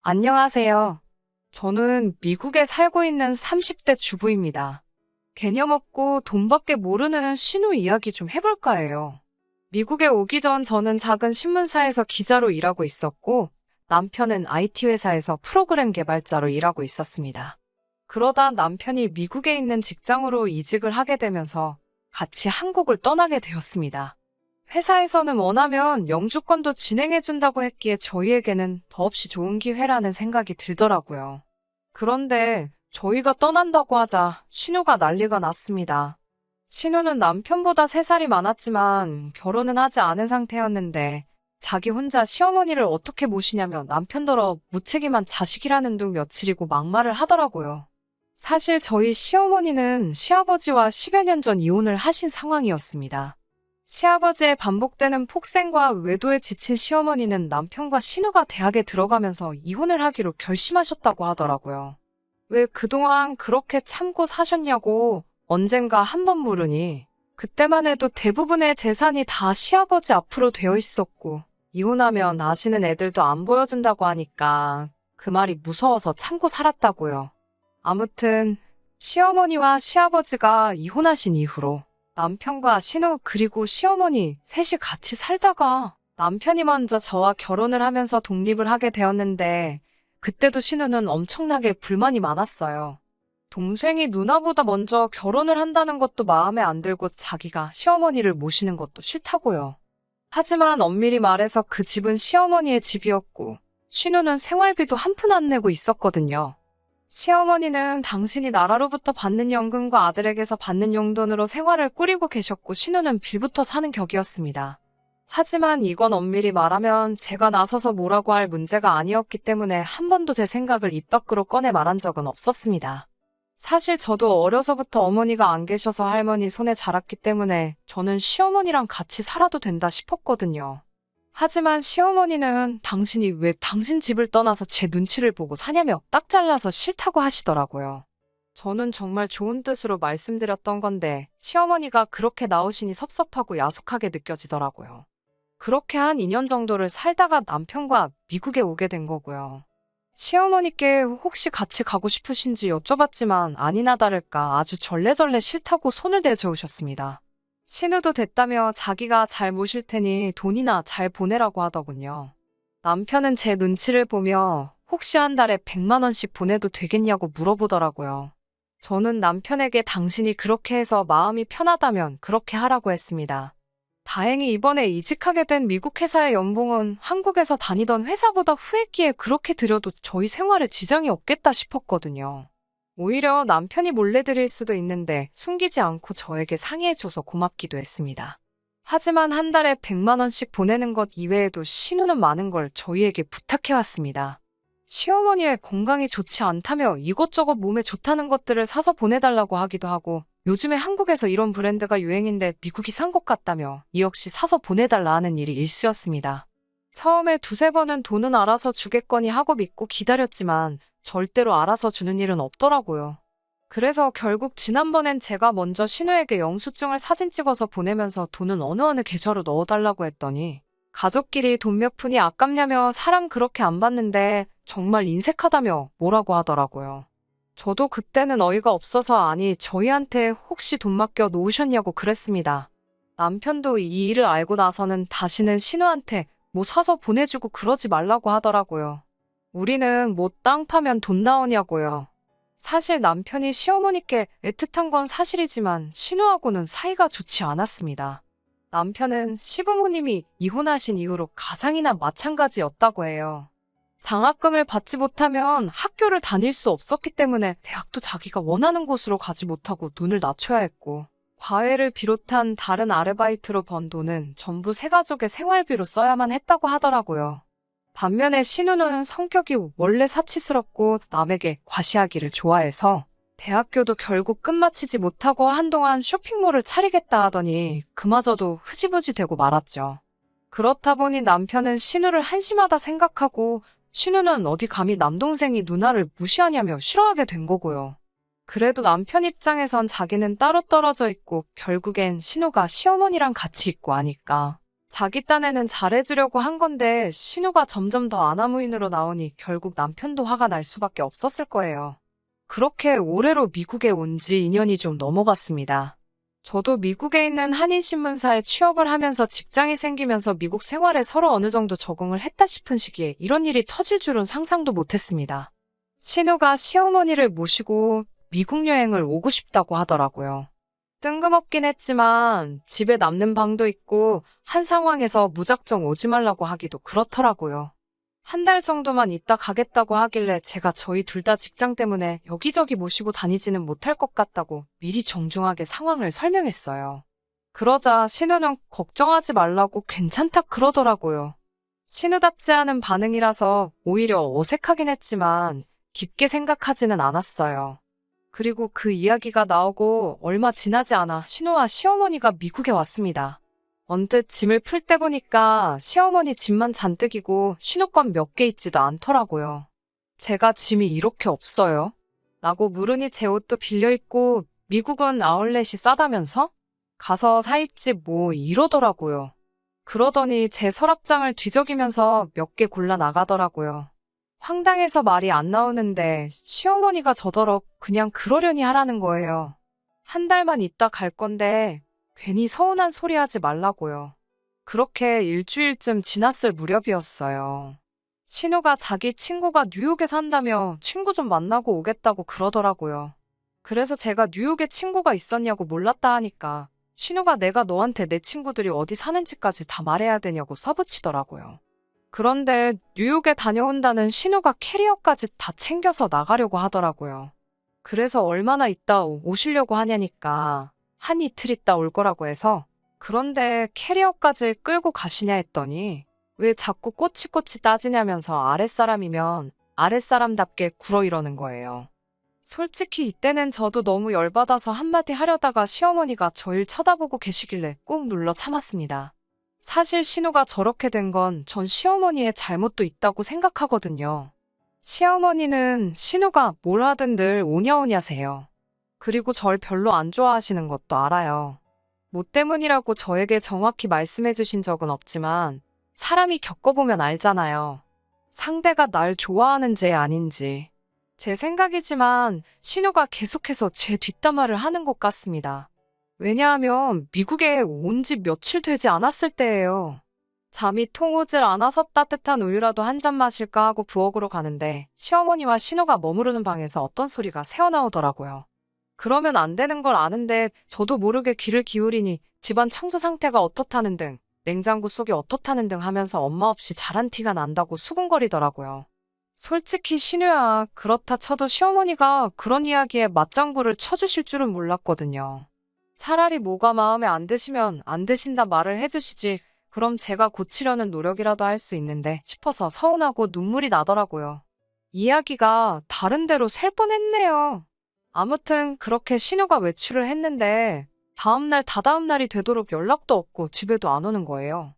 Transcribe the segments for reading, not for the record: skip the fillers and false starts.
안녕하세요. 저는 미국에 살고 있는 30대 주부입니다. 개념 없고 돈밖에 모르는 신우 이야기 좀 해볼까 해요. 미국에 오기 전 저는 작은 신문사에서 기자로 일하고 있었고, 남편은 IT 회사에서 프로그램 개발자로 일하고 있었습니다. 그러다 남편이 미국에 있는 직장으로 이직을 하게 되면서 같이 한국을 떠나게 되었습니다. 회사에서는 원하면 영주권도 진행해준다고 했기에 저희에게는 더없이 좋은 기회라는 생각이 들더라고요. 그런데 저희가 떠난다고 하자 신우가 난리가 났습니다. 신우는 남편보다 3살이 많았지만 결혼은 하지 않은 상태였는데 자기 혼자 시어머니를 어떻게 모시냐며 남편더러 무책임한 자식이라는 둥 며칠이고 막말을 하더라고요. 사실 저희 시어머니는 시아버지와 10여 년 전 이혼을 하신 상황이었습니다. 시아버지의 반복되는 폭행과 외도에 지친 시어머니는 남편과 신우가 대학에 들어가면서 이혼을 하기로 결심하셨다고 하더라고요. 왜 그동안 그렇게 참고 사셨냐고 언젠가 한 번 물으니 그때만 해도 대부분의 재산이 다 시아버지 앞으로 되어 있었고 이혼하면 아시는 애들도 안 보여준다고 하니까 그 말이 무서워서 참고 살았다고요. 아무튼 시어머니와 시아버지가 이혼하신 이후로 남편과 신우 그리고 시어머니 셋이 같이 살다가 남편이 먼저 저와 결혼을 하면서 독립을 하게 되었는데 그때도 신우는 엄청나게 불만이 많았어요. 동생이 누나보다 먼저 결혼을 한다는 것도 마음에 안 들고 자기가 시어머니를 모시는 것도 싫다고요. 하지만 엄밀히 말해서 그 집은 시어머니의 집이었고 신우는 생활비도 한 푼 안 내고 있었거든요. 시어머니는 당신이 나라로부터 받는 연금과 아들에게서 받는 용돈으로 생활을 꾸리고 계셨고 신우는 빌부터 사는 격이었습니다. 하지만 이건 엄밀히 말하면 제가 나서서 뭐라고 할 문제가 아니었기 때문에 한 번도 제 생각을 입 밖으로 꺼내 말한 적은 없었습니다. 사실 저도 어려서부터 어머니가 안 계셔서 할머니 손에 자랐기 때문에 저는 시어머니랑 같이 살아도 된다 싶었거든요. 하지만 시어머니는 당신이 왜 당신 집을 떠나서 제 눈치를 보고 사냐며 딱 잘라서 싫다고 하시더라고요. 저는 정말 좋은 뜻으로 말씀드렸던 건데 시어머니가 그렇게 나오시니 섭섭하고 야속하게 느껴지더라고요. 그렇게 한 2년 정도를 살다가 남편과 미국에 오게 된 거고요. 시어머니께 혹시 같이 가고 싶으신지 여쭤봤지만 아니나 다를까 아주 절레절레 싫다고 손을 내저으셨습니다. 신우도 됐다며 자기가 잘 모실 테니 돈이나 잘 보내라고 하더군요. 남편은 제 눈치를 보며 혹시 한 달에 100만 원씩 보내도 되겠냐고 물어보더라고요. 저는 남편에게 당신이 그렇게 해서 마음이 편하다면 그렇게 하라고 했습니다. 다행히 이번에 이직하게 된 미국 회사의 연봉은 한국에서 다니던 회사보다 후했기에 그렇게 드려도 저희 생활에 지장이 없겠다 싶었거든요. 오히려 남편이 몰래 드릴 수도 있는데 숨기지 않고 저에게 상의해줘서 고맙기도 했습니다. 하지만 한 달에 100만 원씩 보내는 것 이외에도 신우는 많은 걸 저희에게 부탁해왔습니다. 시어머니의 건강이 좋지 않다며 이것저것 몸에 좋다는 것들을 사서 보내달라고 하기도 하고 요즘에 한국에서 이런 브랜드가 유행인데 미국이 산 것 같다며 이 역시 사서 보내달라 하는 일이 일쑤였습니다. 처음에 두세 번은 돈은 알아서 주겠거니 하고 믿고 기다렸지만 절대로 알아서 주는 일은 없더라고요. 그래서 결국 지난번엔 제가 먼저 신우에게 영수증을 사진 찍어서 보내면서 돈은 어느 계좌로 넣어달라고 했더니 가족끼리 돈 몇 푼이 아깝냐며 사람 그렇게 안 받는데 정말 인색하다며 뭐라고 하더라고요. 저도 그때는 어이가 없어서 아니 저희한테 혹시 돈 맡겨 놓으셨냐고 그랬습니다. 남편도 이 일을 알고 나서는 다시는 신우한테 뭐 사서 보내주고 그러지 말라고 하더라고요. 우리는 뭐 땅 파면 돈 나오냐고요. 사실 남편이 시어머니께 애틋한 건 사실이지만 신우하고는 사이가 좋지 않았습니다. 남편은 시부모님이 이혼하신 이후로 가상이나 마찬가지였다고 해요. 장학금을 받지 못하면 학교를 다닐 수 없었기 때문에 대학도 자기가 원하는 곳으로 가지 못하고 눈을 낮춰야 했고 과외를 비롯한 다른 아르바이트로 번 돈은 전부 새가족의 생활비로 써야만 했다고 하더라고요. 반면에 신우는 성격이 원래 사치스럽고 남에게 과시하기를 좋아해서 대학교도 결국 끝마치지 못하고 한동안 쇼핑몰을 차리겠다 하더니 그마저도 흐지부지 되고 말았죠. 그렇다 보니 남편은 신우를 한심하다 생각하고 신우는 어디 감히 남동생이 누나를 무시하냐며 싫어하게 된 거고요. 그래도 남편 입장에선 자기는 따로 떨어져 있고 결국엔 신우가 시어머니랑 같이 있고 하니까 자기 딴에는 잘해주려고 한 건데 신우가 점점 더 아나무인으로 나오니 결국 남편도 화가 날 수밖에 없었을 거예요. 그렇게 올해로 미국에 온 지 2년이 좀 넘어갔습니다. 저도 미국에 있는 한인신문사에 취업을 하면서 직장이 생기면서 미국 생활에 서로 어느 정도 적응을 했다 싶은 시기에 이런 일이 터질 줄은 상상도 못했습니다. 신우가 시어머니를 모시고 미국 여행을 오고 싶다고 하더라고요. 뜬금없긴 했지만 집에 남는 방도 있고 한 상황에서 무작정 오지 말라고 하기도 그렇더라고요. 한 달 정도만 있다 가겠다고 하길래 제가 저희 둘 다 직장 때문에 여기저기 모시고 다니지는 못할 것 같다고 미리 정중하게 상황을 설명했어요. 그러자 신우는 걱정하지 말라고 괜찮다 그러더라고요. 신우답지 않은 반응이라서 오히려 어색하긴 했지만 깊게 생각하지는 않았어요. 그리고 그 이야기가 나오고 얼마 지나지 않아 신우와 시어머니가 미국에 왔습니다. 언뜻 짐을 풀 때 보니까 시어머니 짐만 잔뜩이고 신우 건 몇 개 있지도 않더라고요. 제가 짐이 이렇게 없어요? 라고 물으니 제 옷도 빌려 입고 미국은 아울렛이 싸다면서? 가서 사 입지 뭐 이러더라고요. 그러더니 제 서랍장을 뒤적이면서 몇 개 골라 나가더라고요. 황당해서 말이 안 나오는데 시어머니가 저더러 그냥 그러려니 하라는 거예요. 한 달만 있다 갈 건데 괜히 서운한 소리 하지 말라고요. 그렇게 일주일쯤 지났을 무렵이었어요. 신우가 자기 친구가 뉴욕에 산다며 친구 좀 만나고 오겠다고 그러더라고요. 그래서 제가 뉴욕에 친구가 있었냐고 몰랐다 하니까 신우가 내가 너한테 내 친구들이 어디 사는지까지 다 말해야 되냐고 써붙이더라고요. 그런데 뉴욕에 다녀온다는 신우가 캐리어까지 다 챙겨서 나가려고 하더라고요. 그래서 얼마나 있다 오시려고 하냐니까 한 이틀 있다 올 거라고 해서 그런데 캐리어까지 끌고 가시냐 했더니 왜 자꾸 꼬치꼬치 따지냐면서 아랫사람이면 아랫사람답게 굴어 이러는 거예요. 솔직히 이때는 저도 너무 열받아서 한마디 하려다가 시어머니가 저를 쳐다보고 계시길래 꾹 눌러 참았습니다. 사실 신우가 저렇게 된 건 전 시어머니의 잘못도 있다고 생각하거든요. 시어머니는 신우가 뭘 하든 늘 오냐오냐세요. 그리고 절 별로 안 좋아하시는 것도 알아요. 뭐 때문이라고 저에게 정확히 말씀해 주신 적은 없지만 사람이 겪어보면 알잖아요. 상대가 날 좋아하는지 아닌지. 제 생각이지만 신우가 계속해서 제 뒷담화를 하는 것 같습니다. 왜냐하면 미국에 온 지 며칠 되지 않았을 때예요. 잠이 통 오질 않아서 따뜻한 우유라도 한 잔 마실까 하고 부엌으로 가는데 시어머니와 신우가 머무르는 방에서 어떤 소리가 새어나오더라고요. 그러면 안 되는 걸 아는데 저도 모르게 귀를 기울이니 집안 청소 상태가 어떻다는 등 냉장고 속이 어떻다는 등 하면서 엄마 없이 잘한 티가 난다고 수군거리더라고요. 솔직히 신우야 그렇다 쳐도 시어머니가 그런 이야기에 맞장구를 쳐주실 줄은 몰랐거든요. 차라리 뭐가 마음에 안 드시면 안 드신다 말을 해주시지 그럼 제가 고치려는 노력이라도 할 수 있는데 싶어서 서운하고 눈물이 나더라고요. 이야기가 다른 데로 셀 뻔했네요. 아무튼 그렇게 신우가 외출을 했는데 다음날 다다음 날이 되도록 연락도 없고 집에도 안 오는 거예요.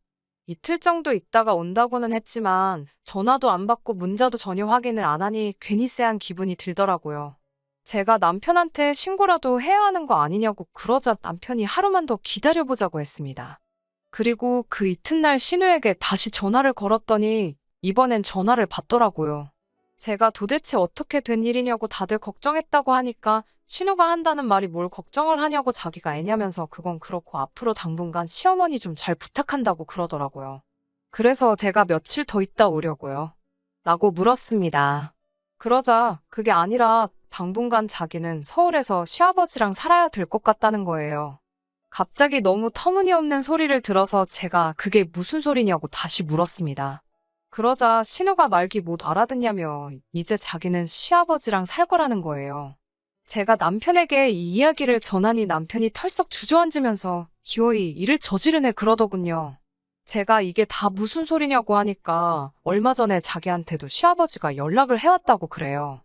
이틀 정도 있다가 온다고는 했지만 전화도 안 받고 문자도 전혀 확인을 안 하니 괜히 쎄한 기분이 들더라고요. 제가 남편한테 신고라도 해야 하는 거 아니냐고 그러자 남편이 하루만 더 기다려보자고 했습니다. 그리고 그 이튿날 신우에게 다시 전화를 걸었더니 이번엔 전화를 받더라고요. 제가 도대체 어떻게 된 일이냐고 다들 걱정했다고 하니까 신우가 한다는 말이 뭘 걱정을 하냐고 자기가 애냐면서 그건 그렇고 앞으로 당분간 시어머니 좀 잘 부탁한다고 그러더라고요. 그래서 제가 며칠 더 있다 오려고요. 라고 물었습니다. 그러자 그게 아니라 당분간 자기는 서울에서 시아버지랑 살아야 될 것 같다는 거예요. 갑자기 너무 터무니없는 소리를 들어서 제가 그게 무슨 소리냐고 다시 물었습니다. 그러자 신우가 말귀 못 알아듣냐며 이제 자기는 시아버지랑 살 거라는 거예요. 제가 남편에게 이 이야기를 전하니 남편이 털썩 주저앉으면서 기어이 일을 저지르네 그러더군요. 제가 이게 다 무슨 소리냐고 하니까 얼마 전에 자기한테도 시아버지가 연락을 해왔다고 그래요.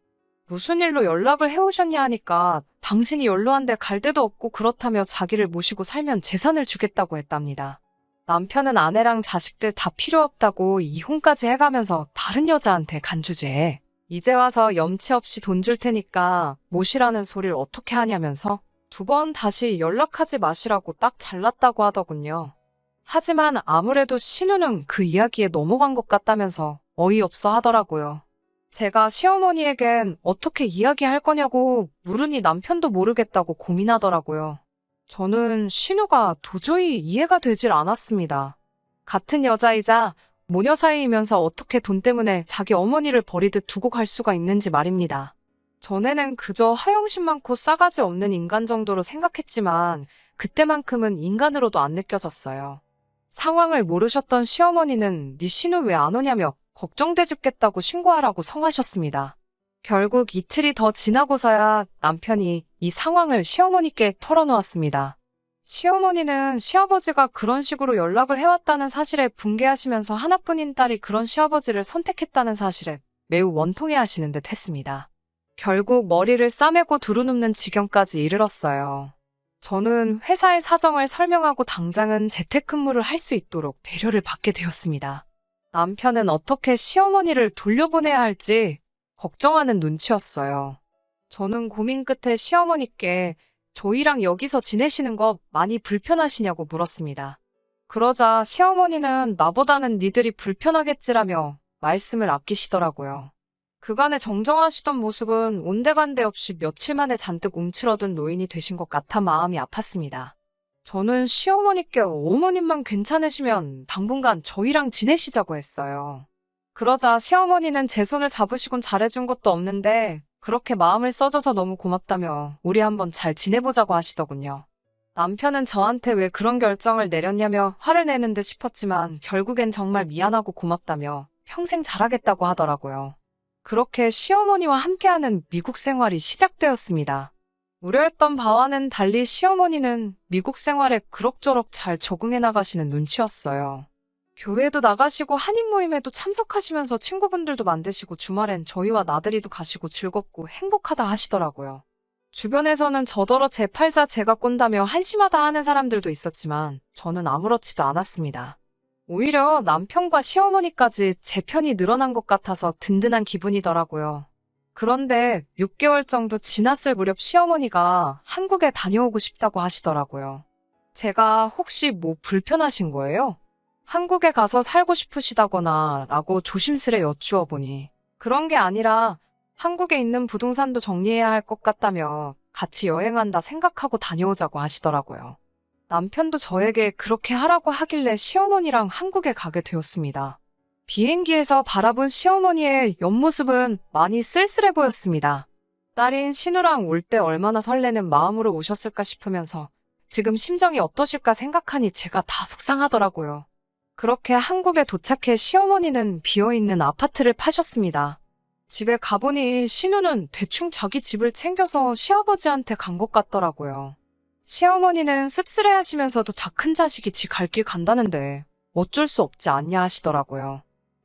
무슨 일로 연락을 해오셨냐 하니까 당신이 연로한데 갈 데도 없고 그렇다며 자기를 모시고 살면 재산을 주겠다고 했답니다. 남편은 아내랑 자식들 다 필요 없다고 이혼까지 해가면서 다른 여자한테 간주제해. 이제 와서 염치 없이 돈 줄 테니까 모시라는 소리를 어떻게 하냐면서 2번 다시 연락하지 마시라고 딱 잘랐다고 하더군요. 하지만 아무래도 신우는 그 이야기에 넘어간 것 같다면서 어이없어 하더라고요. 제가 시어머니에겐 어떻게 이야기할 거냐고 물으니 남편도 모르겠다고 고민하더라고요. 저는 신우가 도저히 이해가 되질 않았습니다. 같은 여자이자 모녀 사이이면서 어떻게 돈 때문에 자기 어머니를 버리듯 두고 갈 수가 있는지 말입니다. 전에는 그저 허영심 많고 싸가지 없는 인간 정도로 생각했지만 그때만큼은 인간으로도 안 느껴졌어요. 상황을 모르셨던 시어머니는 네 신우 왜 안 오냐며 걱정돼 죽겠다고 신고하라고 성하셨습니다. 결국 이틀이 더 지나고서야 남편이 이 상황을 시어머니께 털어놓았습니다. 시어머니는 시아버지가 그런 식으로 연락을 해왔다는 사실에 분개하시면서 하나뿐인 딸이 그런 시아버지를 선택했다는 사실에 매우 원통해하시는 듯 했습니다. 결국 머리를 싸매고 두루눕는 지경까지 이르렀어요. 저는 회사의 사정을 설명하고 당장은 재택근무를 할 수 있도록 배려를 받게 되었습니다. 남편은 어떻게 시어머니를 돌려보내야 할지 걱정하는 눈치였어요. 저는 고민 끝에 시어머니께 저희랑 여기서 지내시는 거 많이 불편하시냐고 물었습니다. 그러자 시어머니는 나보다는 니들이 불편하겠지라며 말씀을 아끼시더라고요. 그간의 정정하시던 모습은 온데간데 없이 며칠 만에 잔뜩 움츠러든 노인이 되신 것 같아 마음이 아팠습니다. 저는 시어머니께 어머님만 괜찮으시면 당분간 저희랑 지내시자고 했어요. 그러자 시어머니는 제 손을 잡으시곤 잘해준 것도 없는데 그렇게 마음을 써줘서 너무 고맙다며 우리 한번 잘 지내보자고 하시더군요. 남편은 저한테 왜 그런 결정을 내렸냐며 화를 내는 듯 싶었지만 결국엔 정말 미안하고 고맙다며 평생 잘하겠다고 하더라고요. 그렇게 시어머니와 함께하는 미국 생활이 시작되었습니다. 우려했던 바와는 달리 시어머니는 미국 생활에 그럭저럭 잘 적응해 나가시는 눈치였어요. 교회도 나가시고 한인 모임에도 참석하시면서 친구분들도 만드시고 주말엔 저희와 나들이도 가시고 즐겁고 행복하다 하시더라고요. 주변에서는 저더러 제 팔자 제가 꼰다며 한심하다 하는 사람들도 있었지만 저는 아무렇지도 않았습니다. 오히려 남편과 시어머니까지 제 편이 늘어난 것 같아서 든든한 기분이더라고요. 그런데 6개월 정도 지났을 무렵 시어머니가 한국에 다녀오고 싶다고 하시더라고요. 제가 혹시 뭐 불편하신 거예요? 한국에 가서 살고 싶으시다거나 라고 조심스레 여쭈어 보니 그런 게 아니라 한국에 있는 부동산도 정리해야 할 것 같다며 같이 여행한다 생각하고 다녀오자고 하시더라고요. 남편도 저에게 그렇게 하라고 하길래 시어머니랑 한국에 가게 되었습니다. 비행기에서 바라본 시어머니의 옆모습은 많이 쓸쓸해 보였습니다. 딸인 신우랑 올 때 얼마나 설레는 마음으로 오셨을까 싶으면서 지금 심정이 어떠실까 생각하니 제가 다 속상하더라고요. 그렇게 한국에 도착해 시어머니는 비어있는 아파트를 파셨습니다. 집에 가보니 신우는 대충 자기 집을 챙겨서 시아버지한테 간 것 같더라고요. 시어머니는 씁쓸해하시면서도 다 큰 자식이 지 갈 길 간다는데 어쩔 수 없지 않냐 하시더라고요.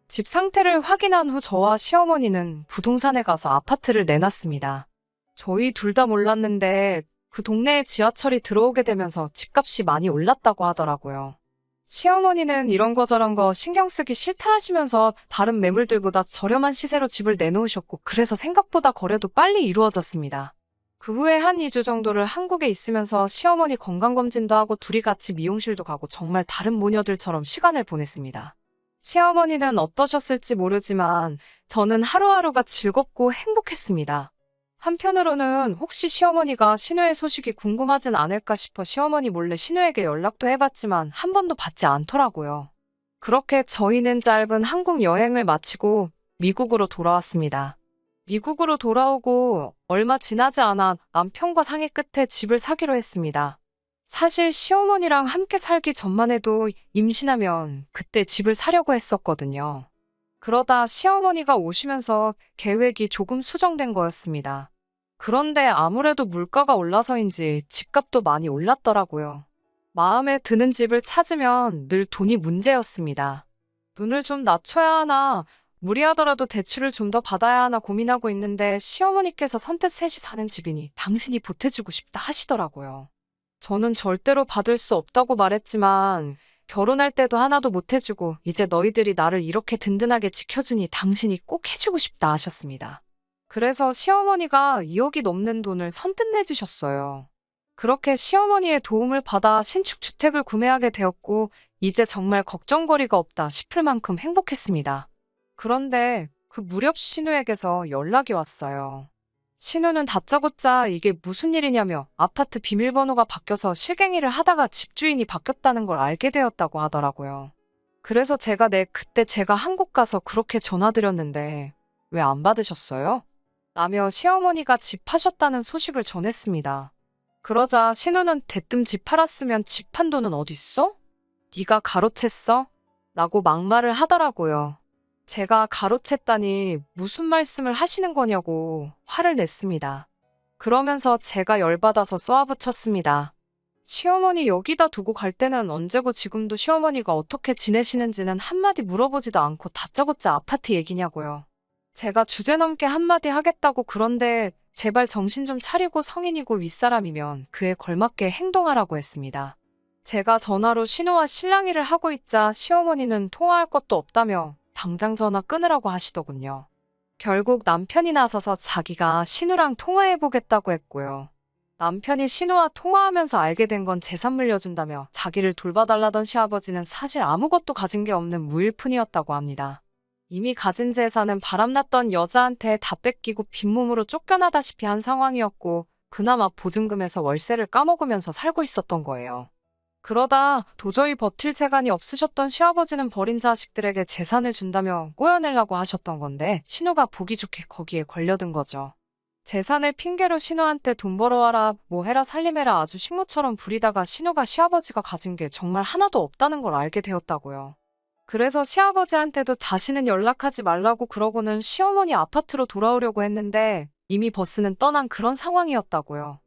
집 상태를 확인한 후 저와 시어머니는 부동산에 가서 아파트를 내놨습니다. 저희 둘 다 몰랐는데 그 동네에 지하철이 들어오게 되면서 집값이 많이 올랐다고 하더라고요. 시어머니는 이런 거 저런 거 신경 쓰기 싫다 하시면서 다른 매물들보다 저렴한 시세로 집을 내놓으셨고 그래서 생각보다 거래도 빨리 이루어졌습니다. 그 후에 한 2주 정도를 한국에 있으면서 시어머니 건강검진도 하고 둘이 같이 미용실도 가고 정말 다른 모녀들처럼 시간을 보냈습니다. 시어머니는 어떠셨을지 모르지만 저는 하루하루가 즐겁고 행복했습니다. 한편으로는 혹시 시어머니가 신우의 소식이 궁금하진 않을까 싶어 시어머니 몰래 신우에게 연락도 해봤지만 한 번도 받지 않더라고요. 그렇게 저희는 짧은 한국 여행을 마치고 미국으로 돌아왔습니다. 미국으로 돌아오고 얼마 지나지 않아 남편과 상의 끝에 집을 사기로 했습니다. 사실 시어머니랑 함께 살기 전만 해도 임신하면 그때 집을 사려고 했었거든요. 그러다 시어머니가 오시면서 계획이 조금 수정된 거였습니다. 그런데 아무래도 물가가 올라서인지 집값도 많이 올랐더라고요. 마음에 드는 집을 찾으면 늘 돈이 문제였습니다. 눈을 좀 낮춰야 하나, 무리하더라도 대출을 좀 더 받아야 하나 고민하고 있는데 시어머니께서 선뜻 셋이 사는 집이니 당신이 보태주고 싶다 하시더라고요. 저는 절대로 받을 수 없다고 말했지만 결혼할 때도 하나도 못 해주고 이제 너희들이 나를 이렇게 든든하게 지켜주니 당신이 꼭 해주고 싶다 하셨습니다. 그래서 시어머니가 2억이 넘는 돈을 선뜻 내주셨어요. 그렇게 시어머니의 도움을 받아 신축 주택을 구매하게 되었고 이제 정말 걱정거리가 없다 싶을 만큼 행복했습니다. 그런데 그 무렵 신우에게서 연락이 왔어요. 신우는 다짜고짜 이게 무슨 일이냐며 아파트 비밀번호가 바뀌어서 실갱이를 하다가 집주인이 바뀌었다는 걸 알게 되었다고 하더라고요. 그래서 그때 제가 한국 가서 그렇게 전화드렸는데 왜 안 받으셨어요? 라며 시어머니가 집 파셨다는 소식을 전했습니다. 그러자 신우는 대뜸 집 팔았으면 집 판 돈은 어딨어? 네가 가로챘어? 라고 막말을 하더라고요. 제가 가로챘다니 무슨 말씀을 하시는 거냐고 화를 냈습니다. 그러면서 제가 열받아서 쏘아붙였습니다. 시어머니 여기다 두고 갈 때는 언제고 지금도 시어머니가 어떻게 지내시는지는 한마디 물어보지도 않고 다짜고짜 아파트 얘기냐고요. 제가 주제넘게 한마디 하겠다고 그런데 제발 정신 좀 차리고 성인이고 윗사람이면 그에 걸맞게 행동하라고 했습니다. 제가 전화로 신우와 실랑이를 하고 있자 시어머니는 통화할 것도 없다며 당장 전화 끊으라고 하시더군요. 결국 남편이 나서서 자기가 신우랑 통화해보겠다고 했고요. 남편이 신우와 통화하면서 알게 된 건 재산 물려준다며 자기를 돌봐달라던 시아버지는 사실 아무것도 가진 게 없는 무일푼이었다고 합니다. 이미 가진 재산은 바람났던 여자한테 다 뺏기고 빈몸으로 쫓겨나다시피 한 상황이었고 그나마 보증금에서 월세를 까먹으면서 살고 있었던 거예요. 그러다 도저히 버틸 재간이 없으셨던 시아버지는 버린 자식들에게 재산을 준다며 꼬여내려고 하셨던 건데 신우가 보기 좋게 거기에 걸려든 거죠. 재산을 핑계로 신우한테 돈 벌어와라 뭐 해라 살림해라 아주 식모처럼 부리다가 신우가 시아버지가 가진 게 정말 하나도 없다는 걸 알게 되었다고요. 그래서 시아버지한테도 다시는 연락하지 말라고 그러고는 시어머니 아파트로 돌아오려고 했는데 이미 버스는 떠난 그런 상황이었다고요.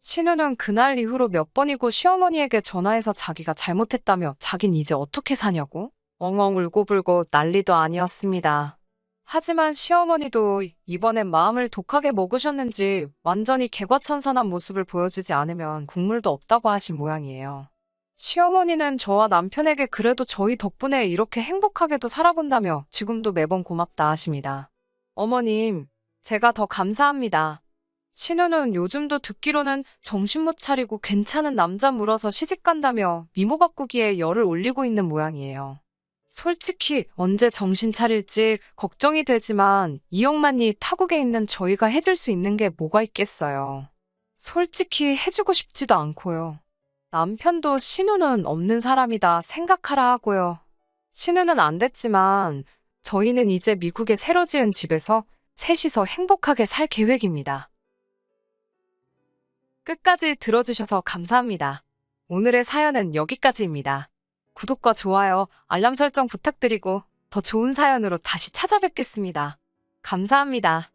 신우는 그날 이후로 몇 번이고 시어머니에게 전화해서 자기가 잘못했다며 자긴 이제 어떻게 사냐고 엉엉 울고불고 난리도 아니었습니다. 하지만 시어머니도 이번엔 마음을 독하게 먹으셨는지 완전히 개과천선한 모습을 보여주지 않으면 국물도 없다고 하신 모양이에요. 시어머니는 저와 남편에게 그래도 저희 덕분에 이렇게 행복하게도 살아본다며 지금도 매번 고맙다 하십니다. 어머님, 제가 더 감사합니다. 신우는 요즘도 듣기로는 정신 못 차리고 괜찮은 남자 물어서 시집간다며 미모 가꾸기에 열을 올리고 있는 모양이에요. 솔직히 언제 정신 차릴지 걱정이 되지만 이억만이 타국에 있는 저희가 해줄 수 있는 게 뭐가 있겠어요. 솔직히 해주고 싶지도 않고요. 남편도 신우는 없는 사람이다 생각하라 하고요. 신우는 안 됐지만 저희는 이제 미국에 새로 지은 집에서 셋이서 행복하게 살 계획입니다. 끝까지 들어주셔서 감사합니다. 오늘의 사연은 여기까지입니다. 구독과 좋아요, 알람 설정 부탁드리고 더 좋은 사연으로 다시 찾아뵙겠습니다. 감사합니다.